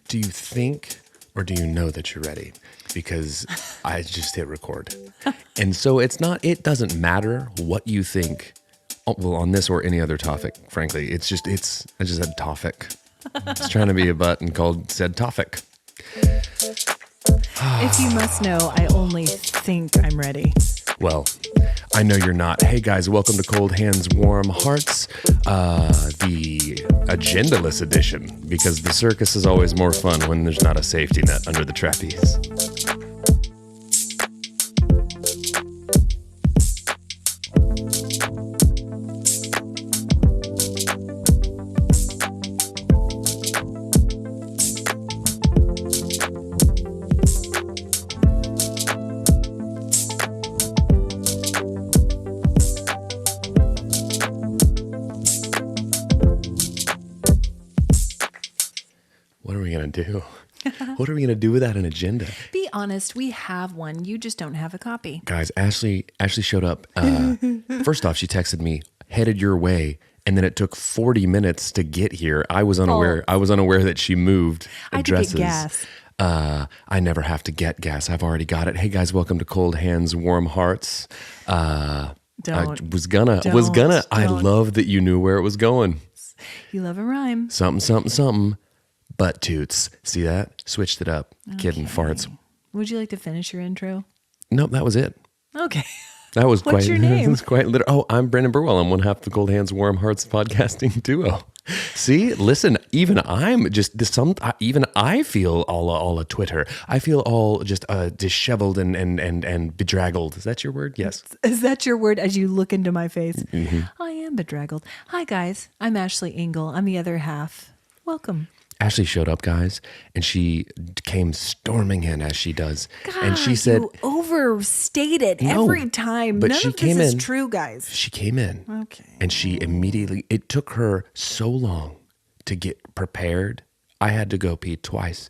Do you think or do you know that you're ready? Because I just hit record. And so it doesn't matter what you think, well, on this or any other topic, frankly. I just said topic. It's trying to be a button called said topic. If you must know, I only think I'm ready. Well, I know you're not. Hey guys, welcome to Cold Hands, Warm Hearts, the agendaless edition, because the circus is always more fun when there's not a safety net under the trapeze. Do? What are we going to do without an agenda? Be honest, we have one. You just don't have a copy. Guys, Ashley showed up. First off, she texted me, headed your way, and then it took 40 minutes to get here. I was unaware. I was unaware that she moved addresses. I had to get gas. I never have to get gas. I've already got it. Hey guys, welcome to Cold Hands, Warm Hearts. I was gonna. I love that you knew where it was going. You love a rhyme. Something. Butt toots. See that? Switched it up. Okay. Kidding, farts. Would you like to finish your intro? Nope, that was it. Okay. That was What's your name? It's quite literal. Oh, I'm Brandon Birdwell. I'm one half the Cold Hands, Warm Hearts podcasting duo. See, listen, even I'm just even I feel all a Twitter. I feel all just disheveled and bedraggled. Is that your word? Yes. Is that your word as you look into my face? Mm-hmm. I am bedraggled. Hi guys, I'm Ashley Engle. I'm the other half. Welcome. Ashley showed up, guys, and she came storming in as she does. God, and she said, you overstate it every time. But None she of came this in, is true, guys. She came in. Okay. And she immediately, it took her so long to get prepared. I had to go pee twice.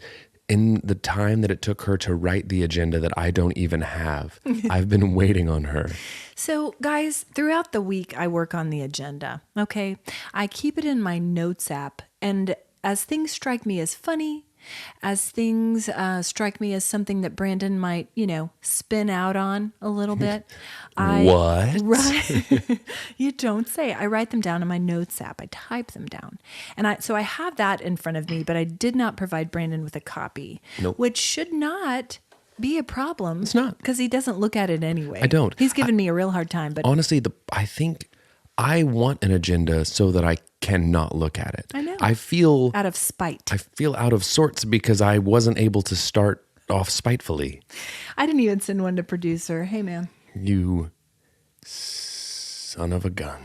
In the time that it took her to write the agenda that I don't even have, I've been waiting on her. So, guys, throughout the week, I work on the agenda, okay? I keep it in my notes app, and as things strike me as funny, as things strike me as something that Brandon might, spin out on a little bit. What? Right. You don't say. I write them down in my notes app. I type them down. And so I have that in front of me, but I did not provide Brandon with a copy, Nope. Which should not be a problem. It's not. Because he doesn't look at it anyway. I don't. He's given me a real hard time. But honestly, I think I want an agenda so that I cannot look at it. I know. I feel out of spite. I feel out of sorts because I wasn't able to start off spitefully. I didn't even send one to producer. Hey, man. You son of a gun.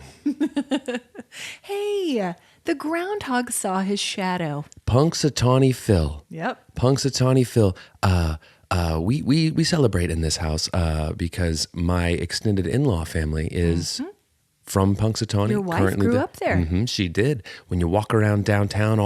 Hey, the groundhog saw his shadow. Punxsutawney Phil. Yep. Punxsutawney Phil. We celebrate in this house because my extended in-law family is from Punxsutawney. Your wife grew up there. Mm-hmm, she did. When you walk around downtown,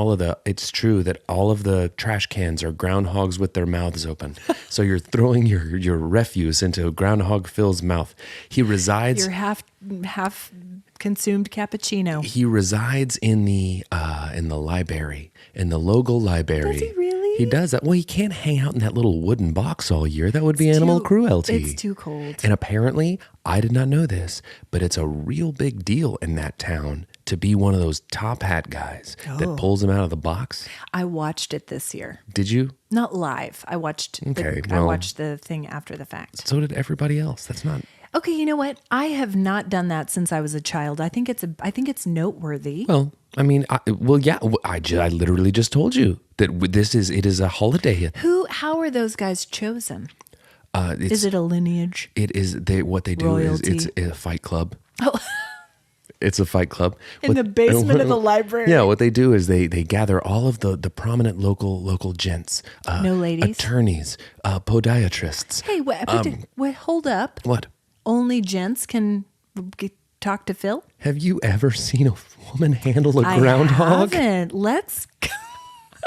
it's true that all of the trash cans are groundhogs with their mouths open. So you're throwing your refuse into Groundhog Phil's mouth. He resides. Your half consumed cappuccino. He resides in the library, in the local library. Does he really? He does that. Well, he can't hang out in that little wooden box all year. That would be animal cruelty. It's too cold. And apparently, I did not know this, but it's a real big deal in that town to be one of those top hat guys that pulls him out of the box. I watched it this year. Did you? Not live. I watched I watched the thing after the fact. So did everybody else. That's not... Okay, you know what? I have not done that since I was a child. I think it's noteworthy. Well, I mean, I literally just told you that it is a holiday. How are those guys chosen? Is it a lineage? It is. What they do Royalty. is it's a fight club. Oh. It's a fight club. In the basement of the library. Yeah, what they do is they gather all of the prominent local gents. No ladies. Attorneys, podiatrists. Hey, wait, hold up. What? Only gents can talk to Phil? Have you ever seen a woman handle a groundhog? I haven't. Let's go.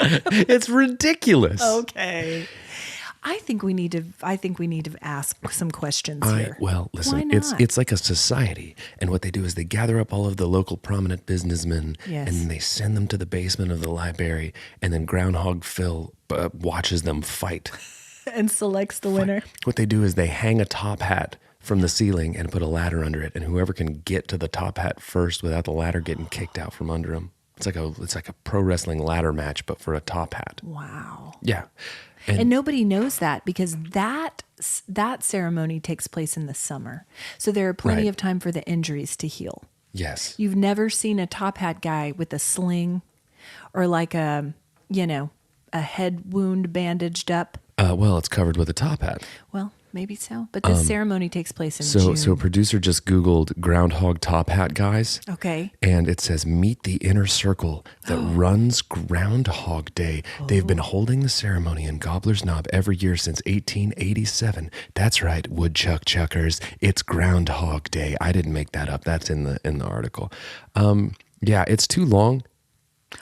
It's ridiculous. Okay. I think we need to ask some questions here. Well, Why listen, not? it's like a society, and what they do is they gather up all of the local prominent businessmen, Yes. and they send them to the basement of the library, and then Groundhog Phil watches them fight. And selects the winner. What they do is they hang a top hat from the ceiling and put a ladder under it, and whoever can get to the top hat first without the ladder getting kicked out from under them. It's like a pro wrestling ladder match, but for a top hat. Wow. Yeah. And nobody knows that because that ceremony takes place in the summer. So there are plenty Right. of time for the injuries to heal. Yes. You've never seen a top hat guy with a sling or like a head wound bandaged up. Well, it's covered with a top hat. Well, maybe so. But this ceremony takes place in June. So a producer just Googled groundhog top hat guys. Okay. And it says, meet the inner circle that runs Groundhog Day. They've been holding the ceremony in Gobbler's Knob every year since 1887. That's right, woodchuck chuckers. It's Groundhog Day. I didn't make that up. That's in the article. Yeah, it's too long.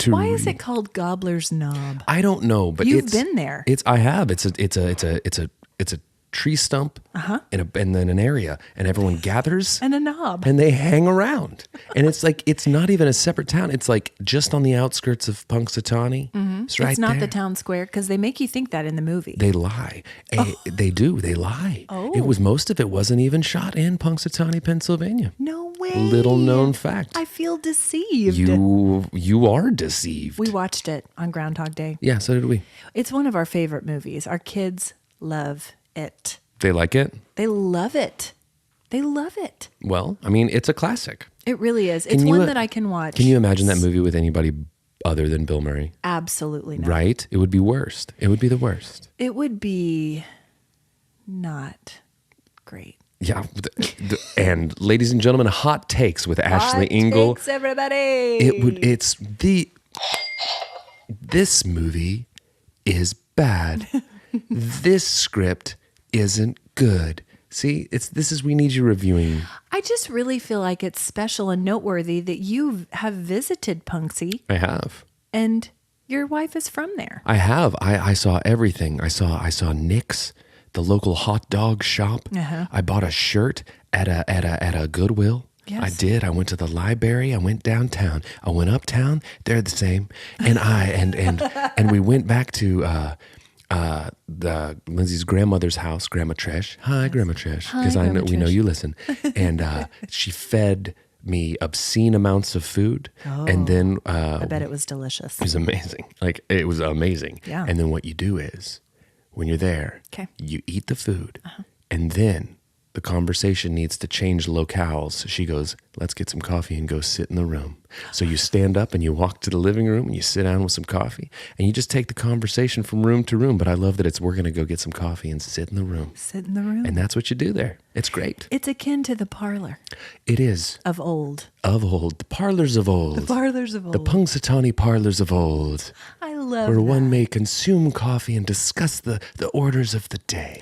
Why is it called Gobbler's Knob? I don't know, but You've been there. I have. It's a tree stump and then an area, and everyone gathers And a knob. and they hang around. And it's like it's not even a separate town. It's like just on the outskirts of Punxsutawney. It's right It's not there. the town square because they make you think that in the movie. They lie. They do. They lie. Oh. Most of it wasn't even shot in Punxsutawney, Pennsylvania. No way. Little known fact. I feel deceived. You are deceived. We watched it on Groundhog Day. Yeah, so did we. It's one of our favorite movies. Our kids love it. They like it? They love it. They love it. Well, I mean, it's a classic. It really is. It's one that I can watch. Can you imagine that movie with anybody other than Bill Murray? Absolutely not. Right? It would be worst. It would be the worst. It would be not great. Yeah. And ladies and gentlemen, hot takes with Ashley Engle. Thanks, everybody. This movie is bad. This script isn't good. See, we need you reviewing. I just really feel like it's special and noteworthy that you have visited Punxsy I have. and your wife is from there. I have. I saw everything. I saw Nick's, the local hot dog shop. I bought a shirt at a Goodwill. Yes. I did. I went to the library. I went downtown. I went uptown. They're the same. And and we went back to the Lindsay's grandmother's house, Grandma Trish. Hi, Grandma Trish, because we know you listen. And she fed me obscene amounts of food, and then I bet it was delicious. it was amazing. Like it was amazing. Yeah. And then what you do is, when you're there, Okay. you eat the food, and then the conversation needs to change locales. She goes, let's get some coffee and go sit in the room. So you stand up and you walk to the living room and you sit down with some coffee and you just take the conversation from room to room. But I love that we're going to go get some coffee and sit in the room. Sit in the room. And that's what you do there. It's great. It's akin to the parlor It is of old. of old. The parlors of old. The parlors of old. The Punxsutawney parlors of old. I love Where that. one may consume coffee and discuss the orders of the day.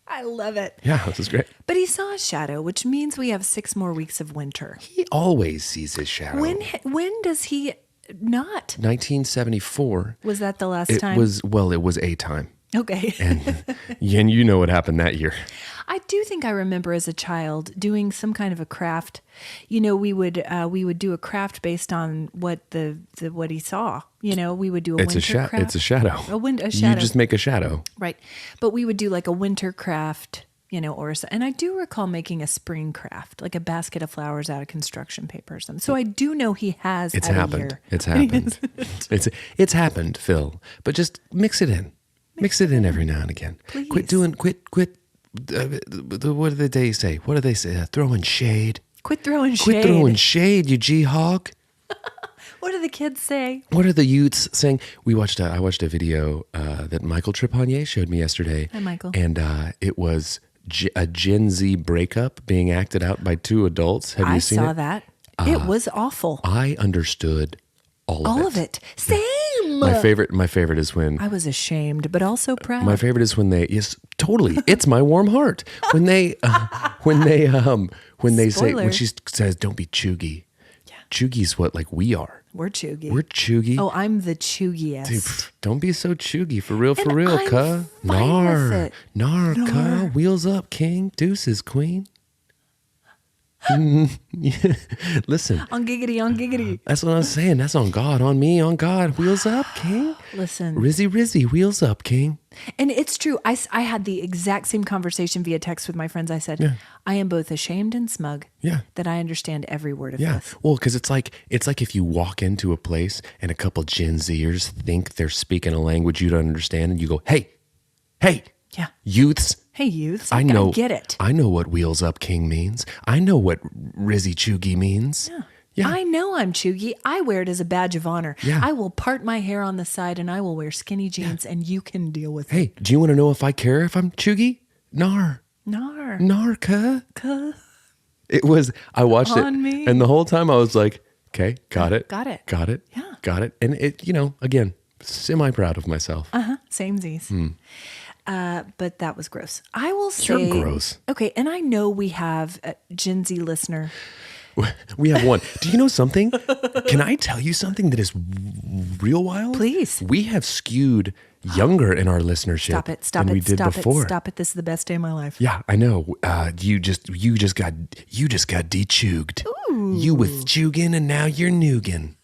I love it. Yeah, this is great. But he saw a shadow, which means we have 6 more weeks of winter. He always sees his shadow. When does he not? 1974. Was that the last It time? was a time. Okay. And you know what happened that year. I do think I remember as a child doing some kind of a craft. You know, we would do a craft based on what what he saw. You know, we would do a winter craft. It's a shadow. A shadow. You just make a shadow. Right. But we would do like a winter craft, you know, and I do recall making a spring craft, like a basket of flowers out of construction paper or something. So I do know he has It's had a happened. year. It's happened. It's happened, Phil. But just mix it in. Mix it in every now and again. Please. Quit. What do they say? What do they say? Throwing shade. Quit throwing Quit shade. throwing shade, you G-hog. What do the kids say? What are the youths saying? I watched a video that Michael Trepanier showed me yesterday. Hi, Michael. And it was a Gen Z breakup being acted out by 2 adults. Have you seen it? I saw that. It was awful. I understood all of it. Same. My favorite is when I was ashamed, but also proud. my favorite is when they totally. It's my warm heart when they say Spoiler. when she says don't be cheugy. Yeah. Cheugy's what like we are. We're cheugy. We're cheugy. Oh, I'm the cheugiest. Dude, don't be so cheugy. For real, And I'm cuh. fine with it. Nar, cuh. Wheels up, king. Deuces, queen. Listen. On giggity. That's what I'm saying. That's on God, on me, on God. Wheels up, king. Listen. Rizzy, wheels up, king. And it's true. I had the exact same conversation via text with my friends. I said, I am both ashamed and smug that I understand every word of this. Well, because it's like if you walk into a place and a couple Gen Zers think they're speaking a language you don't understand, and you go, hey, youths. Hey, youths. I know. I get it. I know what wheels up, king means. I know what Rizzy Cheugy means. Yeah. I know I'm cheugy. I wear it as a badge of honor. Yeah. I will part my hair on the side and I will wear skinny jeans and you can deal with it. Hey, do you want to know if I care if I'm cheugy? Nar, cuh. I watched On it. me. And the whole time I was like, okay, got it. Got it. Yeah. Got it. And it, again, semi-proud of myself. Samesies. But that was gross. I will say. You're gross. Okay, and I know we have a Gen Z listener. We have one. Do you know something? Can I tell you something that is real wild? Please. We have skewed younger in our listenership than we did before. Stop it. This is the best day of my life. Yeah, I know. You just got de-cheuged. You with Cheugin and now you're nougat.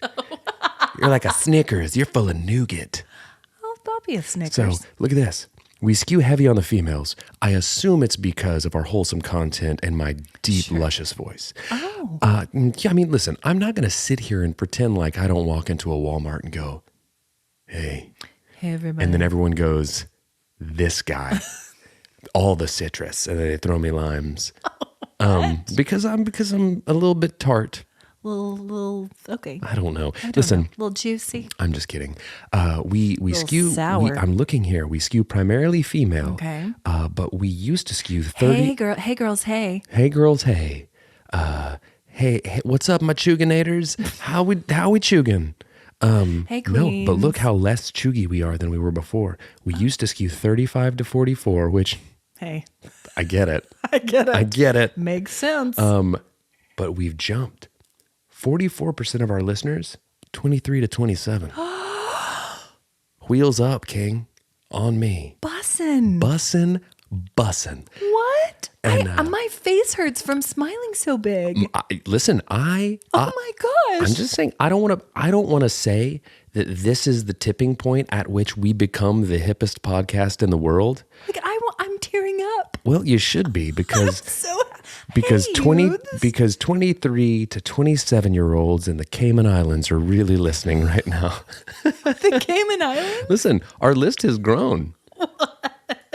You're like a Snickers. You're full of nougat. I'll be a Snickers. So look at this. We skew heavy on the females. I assume it's because of our wholesome content and my deep, luscious voice. Oh. I mean, listen, I'm not going to sit here and pretend like I don't walk into a Walmart and go, hey, everybody. and then everyone goes, this guy, all the citrus, and then they throw me limes. Because I'm a little bit tart. Little, okay. I don't know. Listen, a little juicy. I'm just kidding. We skew. Sour. I'm looking here. We skew primarily female. Okay. But we used to skew 30. Hey girls, hey. Hey girls, hey. Hey, what's up, my Cheuginators? How we Cheugin? Hey queens. No, but look how less cheugy we are than we were before. We used to skew 35 to 44, which. Hey. I get it. I get it. Makes sense. But we've jumped. 44% of our listeners, 23 to 27. Wheels up, king. On me. Bussin'. What? And, my face hurts from smiling so big. Oh my gosh. I'm just saying, I don't want to say that this is the tipping point at which we become the hippest podcast in the world. Like I'm tearing up. Well, you should be because because 23 to 27-year-olds in the Cayman Islands are really listening right now. The Cayman Islands? Listen, our list has grown.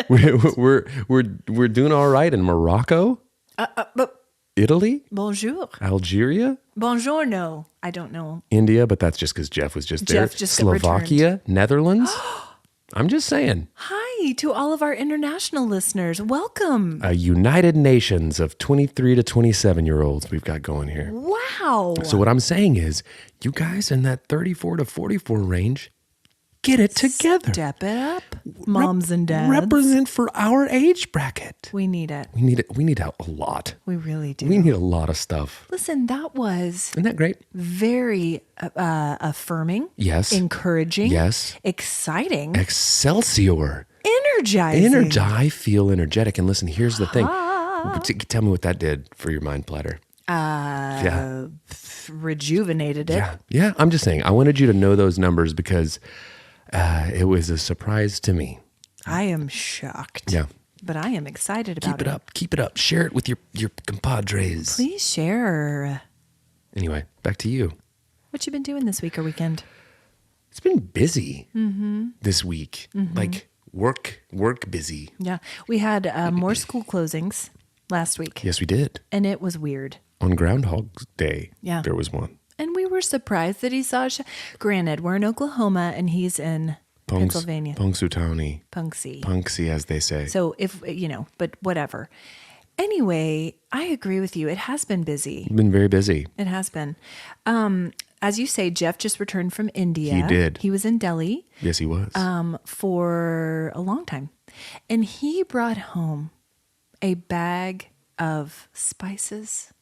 We're doing all right in Morocco, But Italy, bonjour. Algeria, Bonjour, no. I don't know. India, but that's just because Jeff was just there. Jeff just Slovakia, Netherlands. I'm just saying. Hi to all of our international listeners. Welcome. A United Nations of 23 to 27-year-olds we've got going here. Wow. So what I'm saying is, you guys in that 34 to 44 range, get it together. Step it up, moms and dads. Represent for our age bracket. We need it. We need a lot. We really do. We need a lot of stuff. Listen, that was Isn't that great? very affirming. Yes. Encouraging. Yes. Exciting. Excelsior. Energizing. I feel energetic. And listen, here's the thing. Tell me what that did for your mind platter. Rejuvenated it. Yeah. I'm just saying, I wanted you to know those numbers because it was a surprise to me. I am shocked. Yeah. But I am excited about it. Keep it up. Share it with your compadres. Please share. Anyway, back to you. What you been doing this week or weekend? It's been busy this week. Like work busy. Yeah. We had more school closings last week. Yes, we did. And it was weird. On Groundhog Day, there was one. And we were surprised that he saw granted, we're in Oklahoma and he's in Pennsylvania. Punxsutawney. Punxsy, as they say. So but whatever. Anyway, I agree with you. It has been busy. Been very busy. It has been. As you say, Jeff just returned from India. He did. He was in Delhi. Yes, he was. For a long time. And he brought home a bag of spices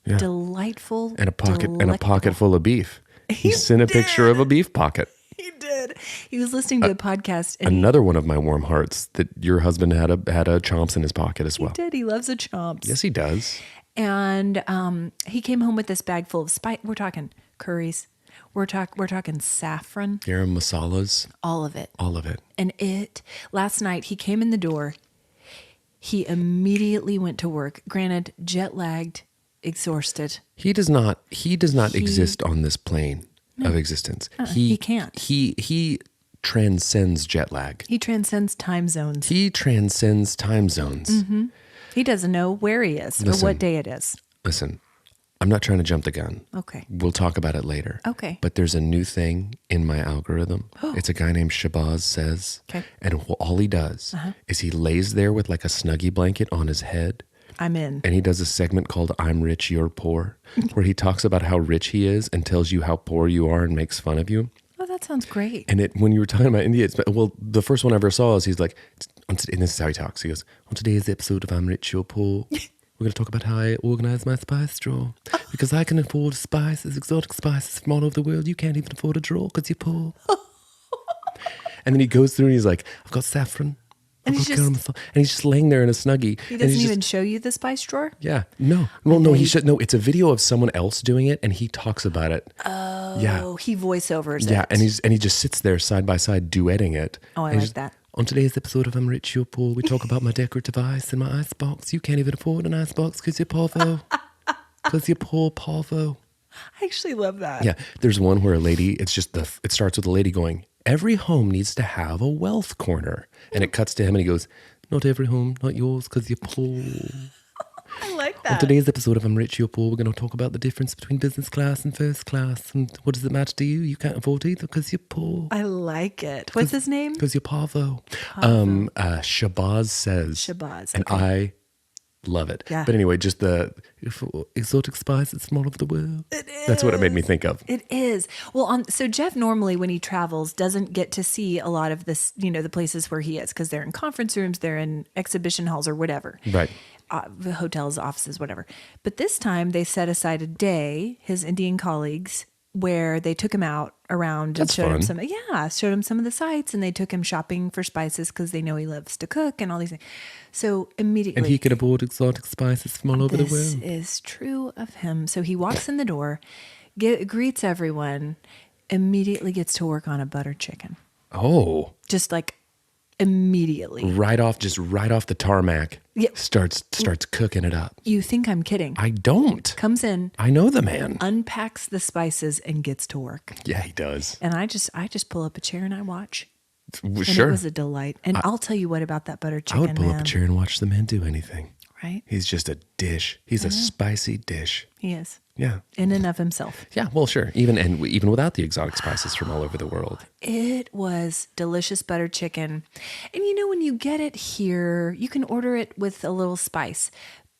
delightful, and a pocket delectable. full of beef. He sent a picture of a beef pocket. He did. He was listening to a podcast. And Another one of my warm hearts that your husband had a chomps in his pocket as well. he did. He loves a chomps. Yes, he does. And he came home with this bag full of spice. We're talking curries. We're talking saffron. Garam masalas. All of it. All of it. And last night he came in the door. He immediately went to work. Granted, jet lagged, exhausted. He does not exist on this plane of existence. He can't. He transcends jet lag. He transcends time zones. He transcends time zones. Mm-hmm. He doesn't know where he is or what day it is. Listen, I'm not trying to jump the gun. Okay. We'll talk about it later. Okay. But there's a new thing in my algorithm. It's a guy named Shabazz Says. Okay. And all he does is he lays there with like a Snuggie blanket on his head. I'm in. And he does a segment called I'm Rich, You're Poor, where he talks about how rich he is and tells you how poor you are and makes fun of you. Oh, that sounds great. And when you were talking about India, the first one I ever saw is he's like, and this is how he talks. He goes, on today's episode of I'm Rich, You're Poor, we're going to talk about how I organize my spice drawer. Because I can afford spices, exotic spices from all over the world. You can't even afford a drawer because you're poor. And then he goes through and he's like, I've got saffron. And he's just laying there in a Snuggie. He doesn't even show you the spice drawer? Yeah. No. Well, no, he should. No, it's a video of someone else doing it and he talks about it. Oh, yeah. He voiceovers it. Yeah, and he just sits there side by side duetting it. Oh, I like that. On today's episode of I'm Rich, You're Poor, we talk about my decorative ice and my icebox. You can't even afford an icebox because you're poor. Because you're poor, Parvo. I actually love that. Yeah. There's one where a lady, it starts with a lady going, every home needs to have a wealth corner. And it cuts to him and he goes, not every home, not yours, because you're poor. I like that. On today's episode of I'm Rich, You're Poor, we're going to talk about the difference between business class and first class. And what does it matter to you? You can't afford either because you're poor. I like it. What's his name? Because you're Parvo. Shabazz Says. Shabazz. And I love it. Yeah. But anyway, just the exotic spices from all over the world. It is. That's what it made me think of. It is. Well, so Jeff normally when he travels doesn't get to see a lot of this, the places where he is because they're in conference rooms, they're in exhibition halls or whatever. Right. Hotels, offices, whatever. But this time they set aside a day, his Indian colleagues, where they took him out around and showed him some of the sights, and they took him shopping for spices because they know he loves to cook and all these things. So immediately, And he can afford exotic spices from all over the world. This is true of him. So he walks in the door, greets everyone, immediately gets to work on a butter chicken. Oh. Just like immediately. Right off the tarmac. Yeah. Starts cooking it up. You think I'm kidding. I don't. Comes in. I know the man. Unpacks the spices and gets to work. Yeah, he does. And I just pull up a chair and I watch. And Sure. it was a delight. And I'll tell you what about that butter chicken, I would pull up a chair and watch the man do anything. Right? He's just a dish. He's a spicy dish. He is. Yeah. In and of himself. Yeah, well, sure. Even without the exotic spices from all over the world. It was delicious butter chicken. And when you get it here, you can order it with a little spice.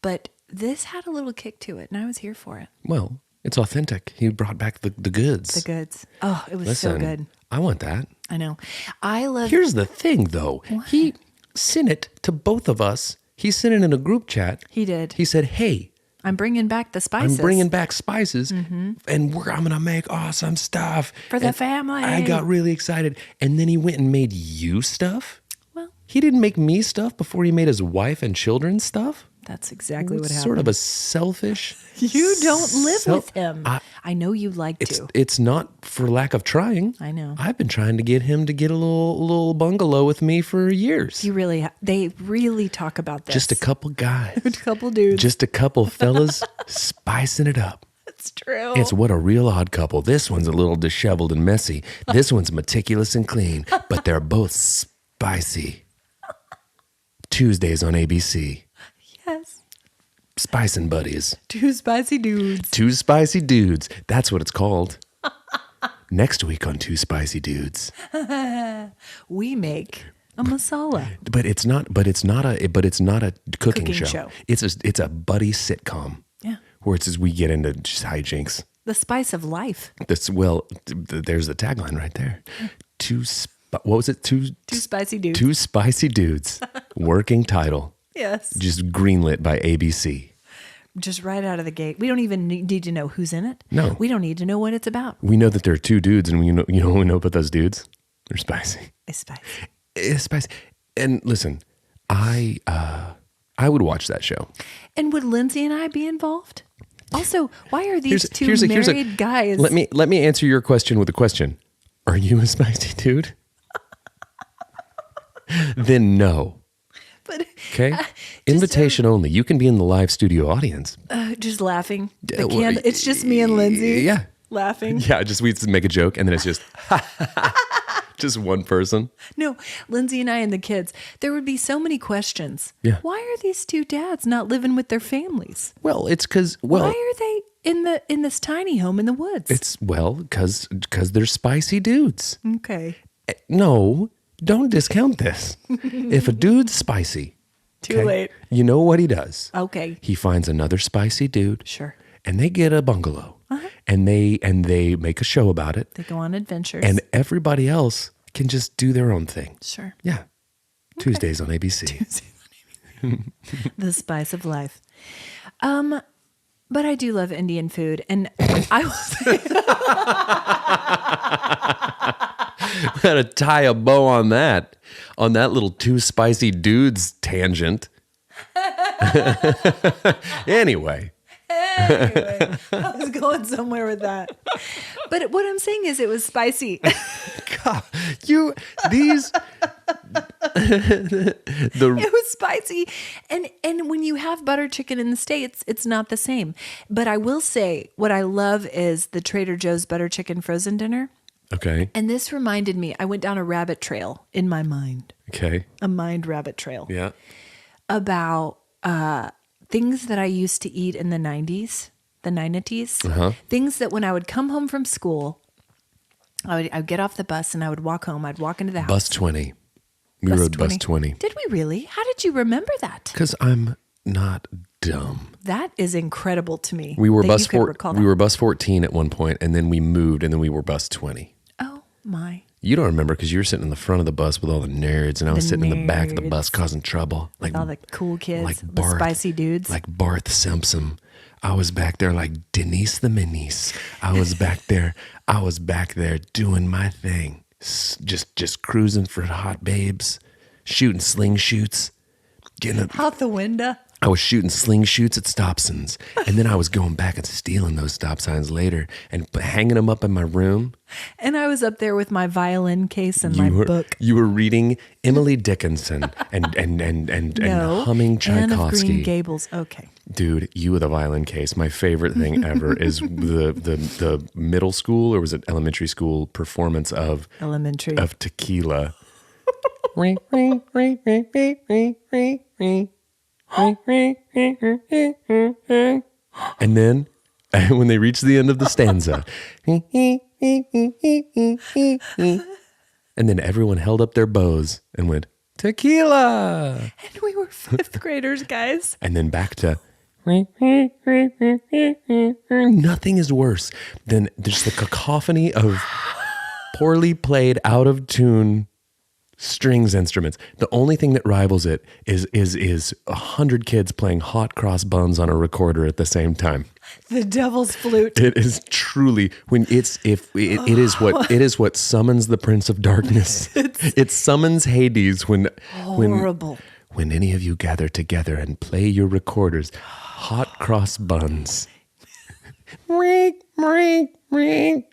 But this had a little kick to it, and I was here for it. Well, it's authentic. He brought back the goods. The goods. Oh, it was Listen, so good. I want that. I know. I love. Here's the thing, though. What? He sent it to both of us. He sent it in a group chat. He did. He said, hey, I'm bringing back the spices. I'm bringing back spices, and I'm going to make awesome stuff. For the And family. I got really excited. And then he went and made you stuff? Well, He didn't make me stuff before he made his wife and children stuff? that's exactly what happened. Sort of a selfish. You don't live with him. I know you like It's to. it's not for lack of trying. I know. I've been trying to get him to get a little bungalow with me for years. They really talk about this. Just a couple guys. A couple dudes. Just a couple fellas spicing it up. It's true. It's what a real odd couple. This one's a little disheveled and messy. This one's meticulous and clean, but they're both spicy. Tuesdays on ABC. Yes. Spicing Buddies. Two spicy dudes. Two Spicy Dudes. That's what it's called. Next week on Two Spicy Dudes. We make a masala. But it's not a cooking show. It's a buddy sitcom. Yeah. Where it's as we get into just hijinks. The spice of life. There's the tagline right there. What was it? Two spicy dudes. Two Spicy Dudes. Working title. Yes. Just greenlit by ABC. Just right out of the gate. We don't even need to know who's in it. No. We don't need to know what it's about. We know that there are two dudes, and we know, you know what we know about those dudes? They're spicy. It's spicy. It's spicy. And listen, I would watch that show. And would Lindsay and I be involved? Also, why are these two married guys? Let me answer your question with a question. Are you a spicy dude? Then no. But, okay. Invitation only. You can be in the live studio audience. Just laughing. It's just me and Lindsay. Yeah. Laughing. Yeah. We just make a joke and then it's just just one person. No, Lindsay and I and the kids. There would be so many questions. Yeah. Why are these two dads not living with their families? Well, it's because why are they in this tiny home in the woods? It's because they're spicy dudes. Okay. No, don't discount this. If a dude's spicy, too late. You know what he does? Okay. He finds another spicy dude. Sure. And they get a bungalow. And they make a show about it. They go on adventures. And everybody else can just do their own thing. Sure. Yeah. Okay. Tuesdays on ABC. The spice of life. But I do love Indian food. And I will say we got to tie a bow on that little two spicy dudes tangent. Anyway, I was going somewhere with that. But what I'm saying is it was spicy. God, it was spicy. And when you have butter chicken in the States, it's not the same. But I will say what I love is the Trader Joe's butter chicken frozen dinner. Okay. And this reminded me, I went down a rabbit trail in my mind. Okay. A mind rabbit trail. Yeah. About things that I used to eat in the 90s, the 90s. Uh-huh. Things that when I would come home from school, I would get off the bus and I would walk home. I'd walk into the house. Bus 20. We rode Bus 20. Did we really? How did you remember that? Because I'm not dumb. That is incredible to me. We were bus 14 at one point, and then we moved, and then we were Bus 20. Oh my! You don't remember because you were sitting in the front of the bus with all the nerds, and I was sitting in the back of the bus causing trouble, like all the cool kids, like the spicy dudes, like Barth Simpson. I was back there like Denise the Menace. I was back there doing my thing, just cruising for hot babes, shooting sling shoots, getting out the window. I was shooting sling shoots at stop signs, and then I was going back and stealing those stop signs later and hanging them up in my room. And I was up there with my violin case and my book. You were reading Emily Dickinson and humming Tchaikovsky. Anne of Green Gables. Okay. Dude, you with a violin case. My favorite thing ever is the middle school, or was it elementary school performance of Tequila. And then when they reached the end of the stanza, and then everyone held up their bows and went, Tequila. And we were fifth graders, guys. And then back to nothing is worse than just the cacophony of poorly played, out of tune strings instruments. The only thing that rivals it is 100 kids playing hot cross buns on a recorder at the same time. The devil's flute. It is truly it is what summons the Prince of Darkness. It summons Hades when any of you gather together and play your recorders. Hot cross buns. Ring, ring, ring.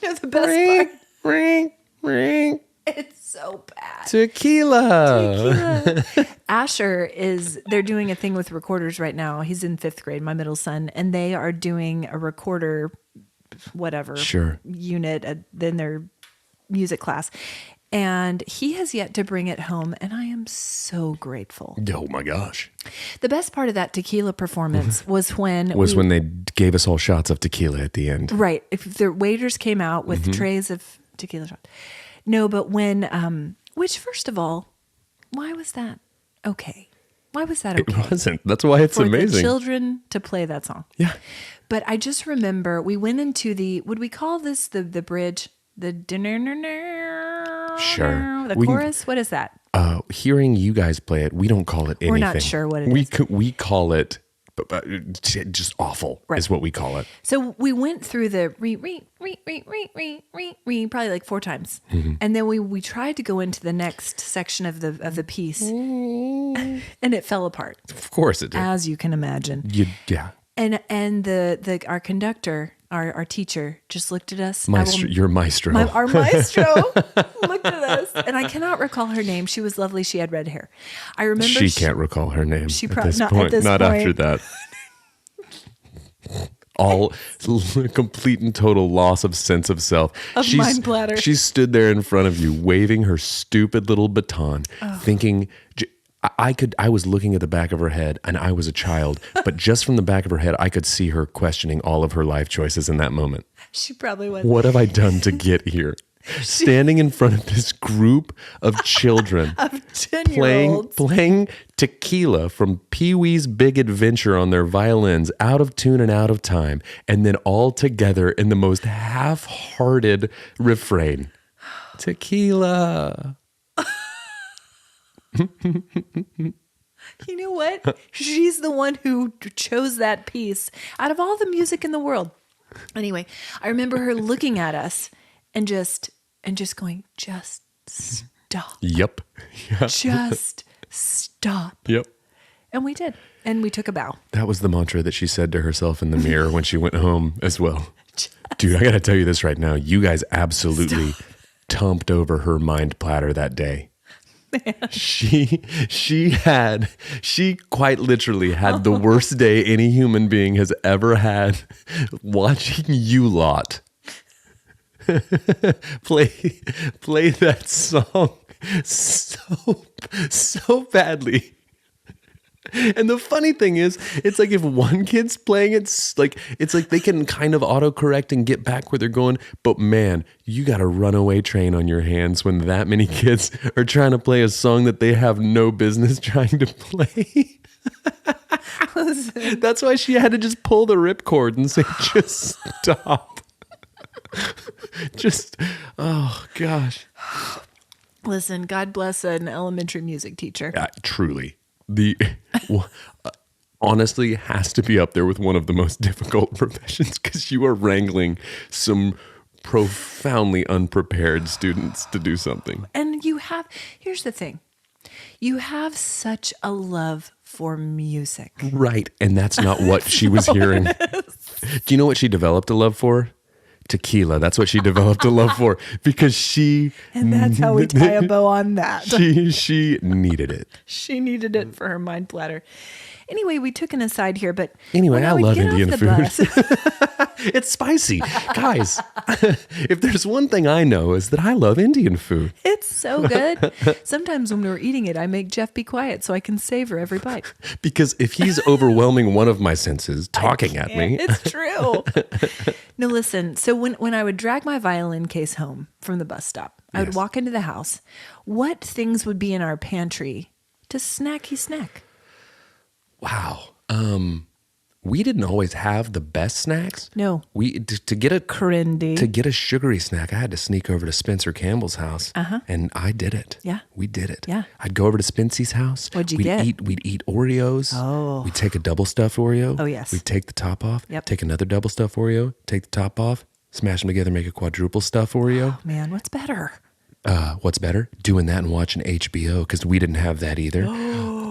You know the best part? Ring, ring. It's so bad. Tequila. Asher they're doing a thing with recorders right now. He's in 5th grade, my middle son, and they are doing a recorder, whatever, unit in their music class. And he has yet to bring it home, and I am so grateful. Oh my gosh. The best part of that tequila performance was when they gave us all shots of tequila at the end. Right. If the waiters came out with trays of tequila shots. No, but when, which first of all, why was that okay? Why was that okay? It wasn't. That's why it's amazing. For the children to play that song. Yeah. But I just remember we went into would we call this the bridge? The sure. The chorus? What is that? Hearing you guys play it, we don't call it anything. We're not sure what it is. We call it just awful Right. is what we call it. So we went through the probably like 4 times. And then we tried to go into the next section of the piece and it fell apart, Of course it did. as you can imagine. Yeah. And our conductor, our teacher just looked at us. Your maestro. Our maestro looked at us, and I cannot recall her name. She was lovely. She had red hair. I remember She can't recall her name. She at probably this not point. at this Not point. after that. All complete and total loss of sense of self. Of mind bladder. She stood there in front of you, waving her stupid little baton, thinking. I was looking at the back of her head, and I was a child, but just from the back of her head, I could see her questioning all of her life choices in that moment. She probably was. What have I done to get here? Standing in front of this group of children Of 10-year-olds. playing Tequila from Pee-wee's Big Adventure on their violins, out of tune and out of time, and then all together in the most half-hearted refrain. Tequila. You know what? She's the one who chose that piece out of all the music in the world. Anyway, I remember her looking at us and just going, just stop. Yep. Yeah. Just stop. Yep. And we did. And we took a bow. That was the mantra that she said to herself in the mirror when she went home as well. Dude, I got to tell you this right now. You guys absolutely tumped over her mind platter that day. Man. She quite literally had the worst day any human being has ever had watching you lot play that song so badly. And the funny thing is, it's like if one kid's playing it's like they can kind of autocorrect and get back where they're going. But man, you got a runaway train on your hands when that many kids are trying to play a song that they have no business trying to play. That's why she had to just pull the ripcord and say, just stop. Oh gosh. Listen, God bless an elementary music teacher. Truly. Honestly has to be up there with one of the most difficult professions because you are wrangling some profoundly unprepared students to do something. And here's the thing. You have such a love for music. Right. And that's not what she was hearing. Do you know what she developed a love for? Tequila. That's what she developed a love for because and that's how we tie a bow on that. She needed it. She needed it for her mind platter. Anyway, we took an aside here, but anyway, when I love get Indian off the food. bus- It's spicy. Guys, if there's one thing I know is that I love Indian food. It's so good. Sometimes when we're eating it, I make Jeff be quiet so I can savor every bite. Because if he's overwhelming one of my senses talking at me. It's true. No, listen. So when I would drag my violin case home from the bus stop, I would Yes. walk into the house. What things would be in our pantry to snacky snack? Wow. We didn't always have the best snacks. No. To get a Corindy. To get a sugary snack, I had to sneak over to Spencer Campbell's house, and I did it. Yeah. We did it. Yeah. I'd go over to Spency's house. What'd you we'd get? We'd eat Oreos. Oh. We'd take a double stuffed Oreo. Oh, yes. We'd take the top off. Yep. Take another double stuffed Oreo. Take the top off. Smash them together. Make a quadruple stuffed Oreo. Man, what's better? What's better? Doing that and watching HBO because we didn't have that either.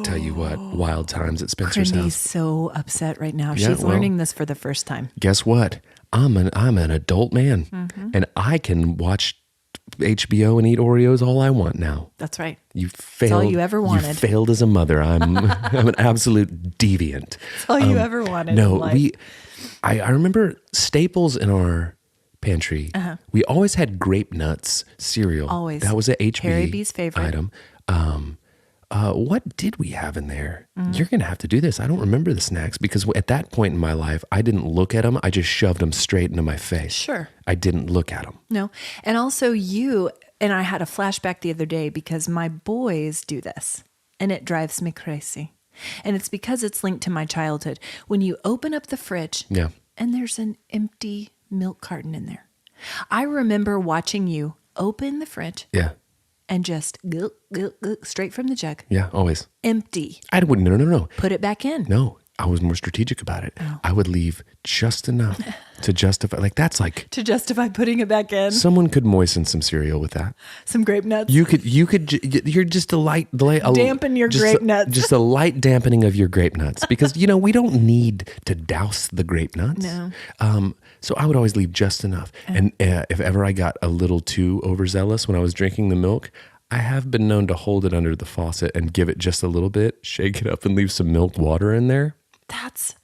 Tell you what, wild times at Spencer's Corindy's house. so upset right now. Yeah, She's well- learning this for the first time. Guess what? I'm an adult man, and I can watch HBO and eat Oreos all I want now. That's right. You failed. all you ever wanted. You failed as a mother. I'm an absolute deviant. That's all you ever wanted No, in life. I remember staples in our pantry. We always had grape nuts cereal. Always. That was a HB Harry B's favorite. item. What did we have in there? Mm-hmm. You're going to have to do this. I don't remember the snacks because at that point in my life, I didn't look at them. I just shoved them straight into my face. Sure. I didn't look at them. No. And also you and I had a flashback the other day because my boys do this and it drives me crazy. And it's because it's linked to my childhood. When you open up the fridge Yeah. and there's an empty milk carton in there. I remember watching you open the fridge Yeah. and just gulp, gulp, gulp, straight from the jug. Yeah. Always. Empty. I wouldn't. No. Put it back in. No. I was more strategic about it. I would leave just enough to justify. Like that's like To justify putting it back in. someone could moisten some cereal with that. Some grape nuts. You're just a light Dampen your grape nuts. Just a light dampening of your grape nuts because we don't need to douse the grape nuts. No. So I would always leave just enough. And if ever I got a little too overzealous when I was drinking the milk, I have been known to hold it under the faucet and give it just a little bit, shake it up and leave some milk water in there. That's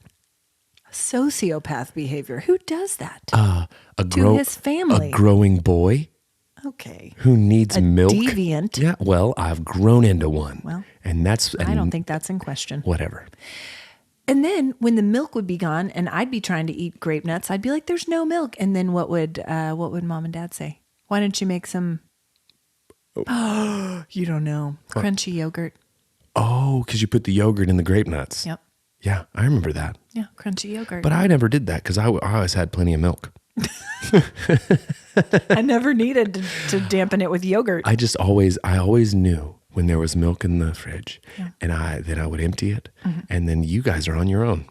sociopath behavior. Who does that? To his family. A growing boy Okay. who needs milk. Deviant. Yeah, well, I've grown into one. Well, and I don't think that's in question. Whatever. And then when the milk would be gone and I'd be trying to eat grape nuts, I'd be like, there's no milk. And then what would mom and dad say? Why don't you make some, you don't know, crunchy yogurt? Oh, because you put the yogurt in the grape nuts. Yep. Yeah, I remember that. Yeah, crunchy yogurt. But I never did that because I always had plenty of milk. I never needed to dampen it with yogurt. I always knew when there was milk in the fridge, and then I would empty it, and then you guys are on your own.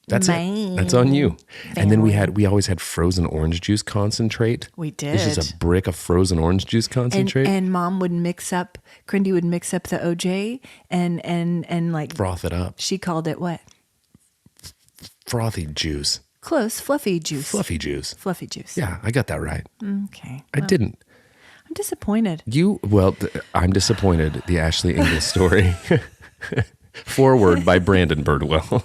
That's it. That's on you. And then we always had frozen orange juice concentrate. We did. It's just a brick of frozen orange juice concentrate. And mom would Crindy would mix up the OJ and like froth it up. She called it what? Frothy juice. Close. Fluffy juice. Fluffy juice. Fluffy juice. Yeah, I got that right. Okay. I didn't. I'm disappointed. I'm disappointed. The Ashley Engle story. Foreword by Brandon Birdwell.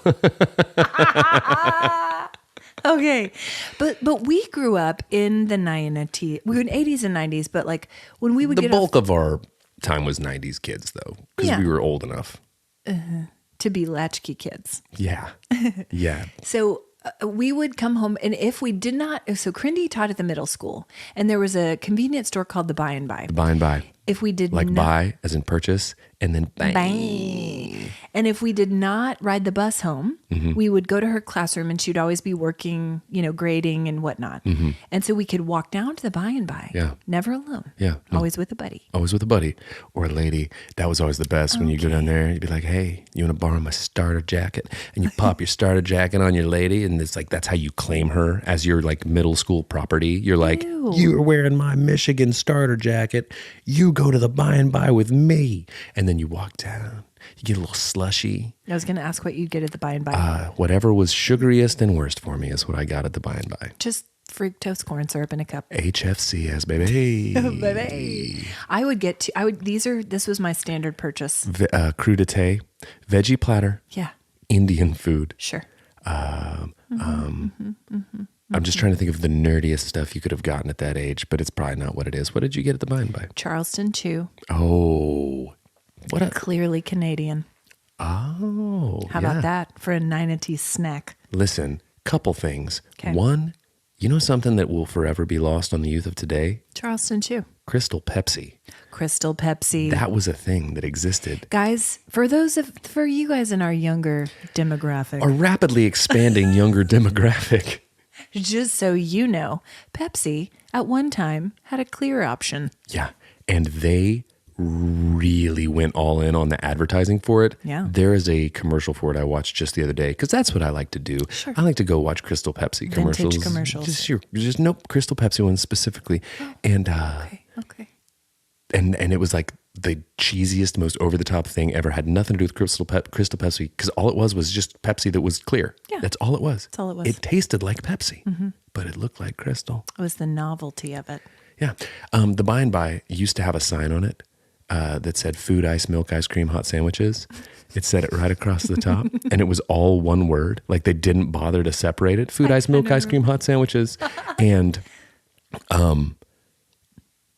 Okay. But we grew up in the 90s. We were in 80s and 90s, but like when we would the bulk of our time was 90s kids though, because we were old enough to be latchkey kids. Yeah. Yeah. So we would come home, and if we did not, so Crindy taught at the middle school, and there was a convenience store called the By and By. The By and By. If we did like not, buy as in purchase, and then bang. Bang. And if we did not ride the bus home, we would go to her classroom, and she'd always be working, grading and whatnot. And so we could walk down to the By and By. Yeah. Never alone. Yeah. No. Always with a buddy. Always with a buddy or a lady. That was always the best. When you go down there, you'd be like, hey, you want to borrow my starter jacket? And you pop your starter jacket on your lady. And it's like, that's how you claim her as your like middle school property. You're like, you're wearing my Michigan starter jacket. You go to the By and By with me. And then you walk down. You get a little slushy. I was going to ask what you'd get at the By and By. Whatever was sugariest and worst for me is what I got at the By and By. Just fructose corn syrup in a cup. HFCS, baby. Baby. This was my standard purchase. Crudité, veggie platter. Yeah. Indian food. Sure. I'm just trying to think of the nerdiest stuff you could have gotten at that age, but it's probably not what it is. What did you get at the By and By? Charleston Chew. Oh, what a clearly Canadian. Oh, how about that for a 90s snack? Listen, couple things. Okay. One, something that will forever be lost on the youth of today? Charleston Chew. Crystal Pepsi. Crystal Pepsi. That was a thing that existed. Guys, for you guys in our younger demographic. A rapidly expanding younger demographic. Just so you know, Pepsi at one time had a clear option. Yeah. And they really went all in on the advertising for it. Yeah. There is a commercial for it I watched just the other day because that's what I like to do. Sure. I like to go watch Crystal Pepsi commercials. Vintage commercials. Just Crystal Pepsi ones specifically. And okay. And it was like the cheesiest, most over the top thing ever. Had nothing to do with Crystal Pepsi because all it was just Pepsi that was clear. Yeah. That's all it was. That's all it was. It tasted like Pepsi, but it looked like Crystal. It was the novelty of it. Yeah. The By and By used to have a sign on it that said food, ice, milk, ice cream, hot sandwiches. It said it right across the top, and it was all one word. Like they didn't bother to separate it. Food, ice, milk, ice cream, hot sandwiches. And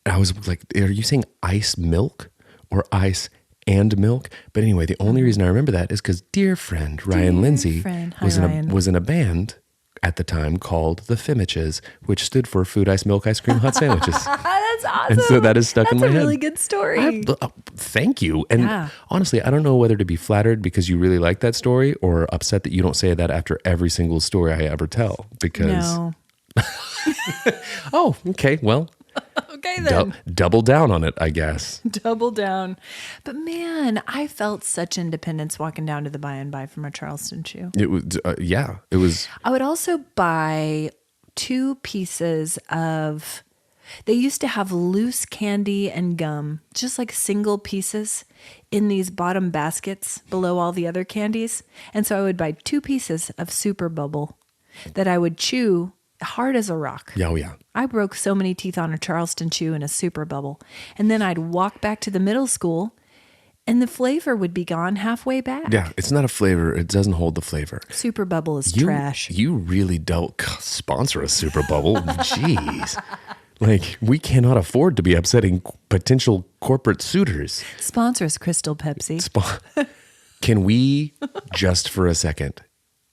I was like, are you saying ice milk or ice and milk? But anyway, the only reason I remember that is because dear friend Ryan Lindsay was in a band at the time called the Fimiches, which stood for Food, Ice, Milk, Ice Cream, Hot Sandwiches. That's awesome. And so that is stuck in my head. That's a really good story. Thank you. And honestly, I don't know whether to be flattered because you really like that story or upset that you don't say that after every single story I ever tell. Because no. Oh, okay. Well, Okay, then. Double down on it, I guess. Double down. But man, I felt such independence walking down to the Buy and Buy from a Charleston chew. It was, it was. I would also buy 2 pieces of, they used to have loose candy and gum, just like single pieces in these bottom baskets below all the other candies. And so I would buy 2 pieces of Super Bubble that I would chew hard as a rock. Yeah, oh yeah. I broke so many teeth on a Charleston chew and a Super Bubble. And then I'd walk back to the middle school and the flavor would be gone halfway back. Yeah, it's not a flavor. It doesn't hold the flavor. Super Bubble is trash. You really don't sponsor a Super Bubble. Jeez. Like, we cannot afford to be upsetting potential corporate suitors. Sponsor us, Crystal Pepsi. Can we, just for a second,